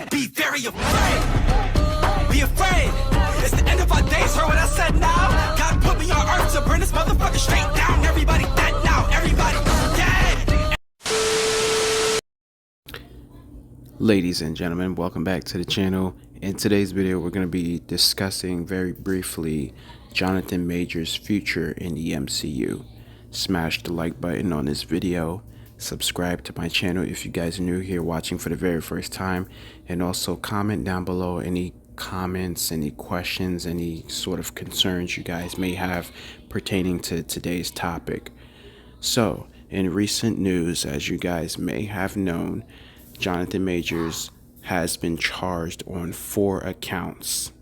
afraid, be very afraid. Be afraid. It's the end of our days, heard what I said now? God put me on earth to burn this motherfucker straight down. Everybody dead now, everybody dead. Ladies and gentlemen, welcome back to the channel. In today's video, we're going to be discussing very briefly Jonathan Majors' future in the MCU. Smash the like button on this video. Subscribe to my channel if you guys are new here watching for the very first time. And also comment down below any comments, any questions, any sort of concerns you guys may have pertaining to today's topic. So, in recent news, as you guys may have known, Jonathan Majors has been charged on 4 accounts,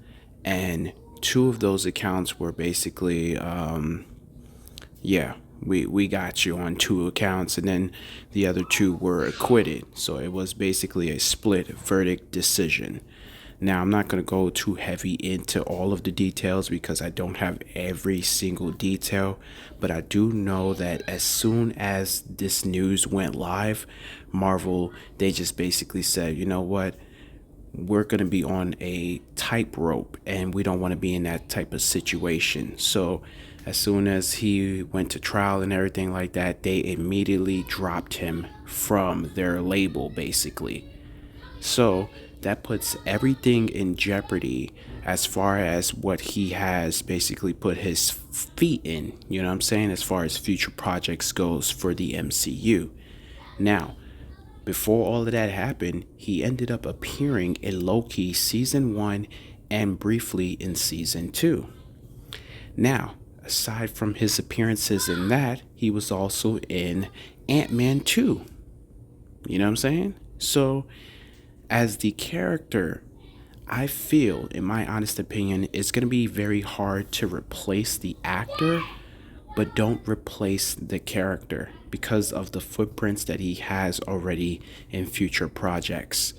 and 2 of those accounts were basically we got you on 2 accounts, and then the other 2 were acquitted. So it was basically a split verdict decision. Now, I'm not going to go too heavy into all of the details because I don't have every single detail, but I do know that as soon as this news went live, Marvel, they just basically said, you know what, we're going to be on a tightrope and we don't want to be in that type of situation. So as soon as he went to trial and everything like that, they immediately dropped him from their label, basically. So that puts everything in jeopardy as far as what he has basically put his feet in, you know what I'm saying, as far as future projects goes for the MCU. Now, before all of that happened, he ended up appearing in Loki season 1 and briefly in season 2. Now, aside from his appearances in that, he was also in Ant-Man 2. You know what I'm saying? So, as the character, I feel, in my honest opinion, it's going to be very hard to replace the actor, but don't replace the character because of the footprints that he has already in future projects.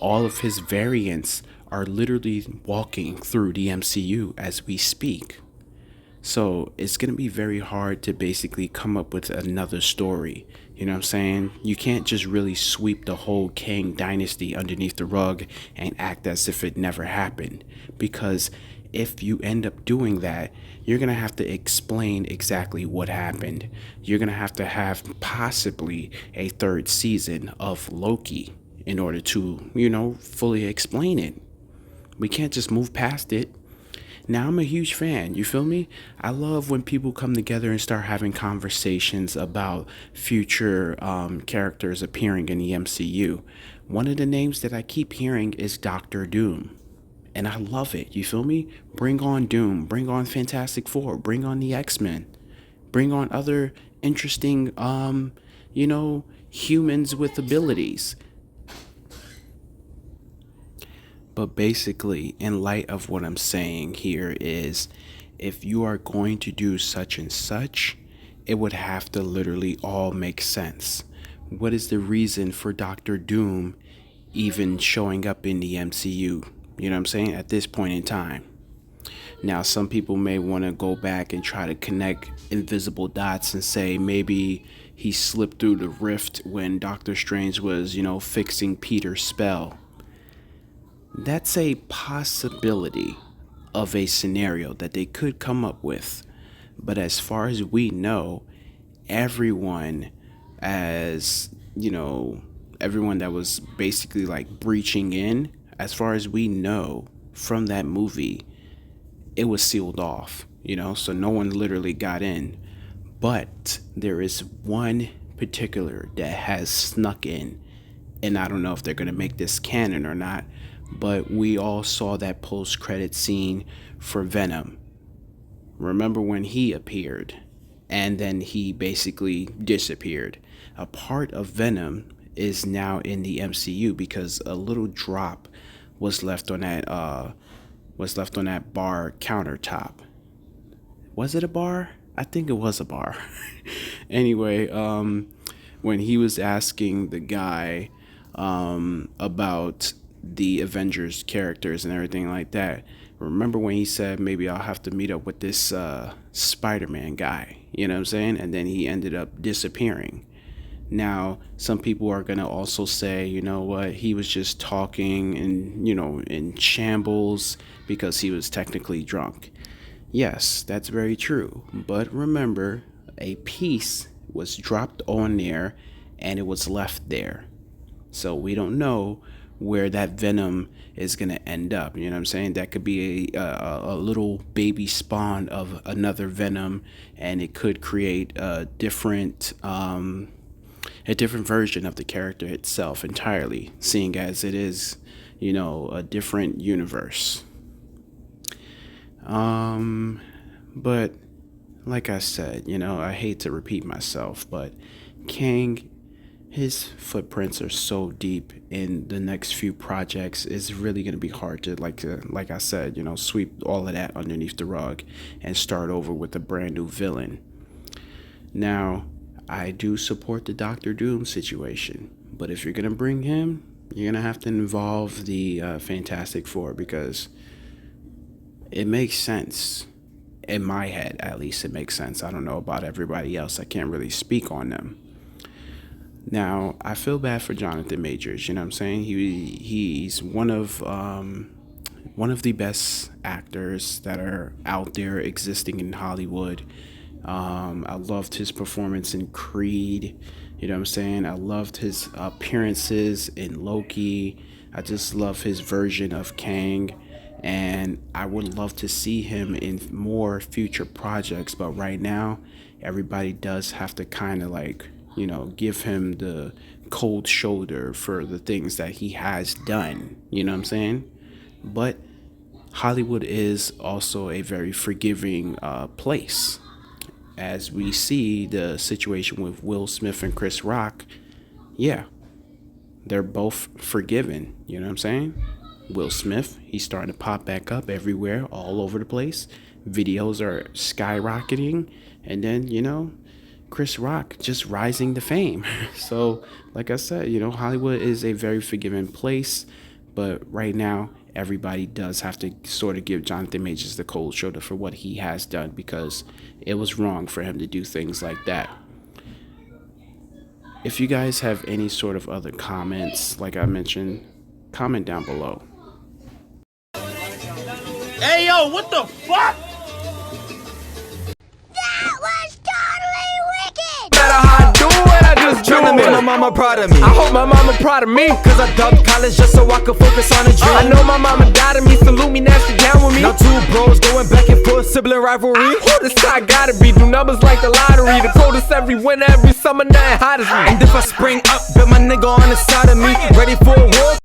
All of his variants are literally walking through the MCU as we speak. So it's going to be very hard to basically come up with another story. You know what I'm saying? You can't just really sweep the whole Kang dynasty underneath the rug and act as if it never happened. Because if you end up doing that, you're going to have to explain exactly what happened. You're going to have possibly a 3rd season of Loki in order to, fully explain it. We can't just move past it. Now, I'm a huge fan, you feel me? I love when people come together and start having conversations about future characters appearing in the MCU. One of the names that I keep hearing is Doctor Doom. And I love it, you feel me? Bring on Doom, bring on Fantastic Four, bring on the X-Men. Bring on other interesting, humans with abilities. But basically, in light of what I'm saying here is, if you are going to do such and such, it would have to literally all make sense. What is the reason for Doctor Doom even showing up in the MCU? You know what I'm saying? At this point in time. Now, some people may want to go back and try to connect invisible dots and say maybe he slipped through the rift when Doctor Strange was, fixing Peter's spell. That's a possibility of a scenario that they could come up with. But as far as we know, everyone that was basically like breaching in, as far as we know from that movie, it was sealed off, so no one literally got in. But there is one particular that has snuck in, and I don't know if they're going to make this canon or not. But we all saw that post-credit scene for Venom. Remember when he appeared and then he basically disappeared? A part of Venom is now in the MCU because a little drop was left on that bar countertop. Was it a bar? I think it was a bar. Anyway, when he was asking the guy about the Avengers characters and everything like that, remember when he said maybe I'll have to meet up with this Spider-Man guy, you know what I'm saying? And then he ended up disappearing. Now, some people are going to also say, you know what, he was just talking and, in shambles because he was technically drunk. Yes, that's very true. But remember, a piece was dropped on there and it was left there. So we don't know where that venom is going to end up. You know what I'm saying? That could be a little baby spawn of another venom, and it could create a different version of the character itself entirely, seeing as it is, a different universe. But like I said, I hate to repeat myself, but Kang, his footprints are so deep in the next few projects. It's really going to be hard to, like I said, sweep all of that underneath the rug and start over with a brand new villain. Now, I do support the Doctor Doom situation, but if you're going to bring him, you're going to have to involve the Fantastic Four, because it makes sense. In my head, at least, it makes sense. I don't know about everybody else. I can't really speak on them. Now, I feel bad for Jonathan Majors. You know what I'm saying? He's one of the best actors that are out there existing in Hollywood. I loved his performance in Creed. You know what I'm saying? I loved his appearances in Loki. I just love his version of Kang. And I would love to see him in more future projects. But right now, everybody does have to kind of give him the cold shoulder for the things that he has done. You know what I'm saying? But Hollywood is also a very forgiving place. As we see the situation with Will Smith and Chris Rock, yeah, they're both forgiven. You know what I'm saying? Will Smith, he's starting to pop back up everywhere, all over the place. Videos are skyrocketing. And then, Chris Rock just rising to fame. So, like I said, Hollywood is a very forgiving place. But right now, everybody does have to sort of give Jonathan Majors the cold shoulder for what he has done, because it was wrong for him to do things like that. If you guys have any sort of other comments, like I mentioned, comment down below. Hey, yo, what the fuck? That was totally wicked! No matter how I do it, I just do Tryna it. make my mama proud of me. I hope my mama proud of me, Cause I dubbed college just so I could focus on a dream. I know my mama died of me, salute me, now she down with me. Now two bros going back and forth, sibling rivalry. Who this I gotta be, do numbers like the lottery. The coldest every winter, every summer, nothing hot as me. And if I spring up, bet my nigga on the side of me, ready for a war.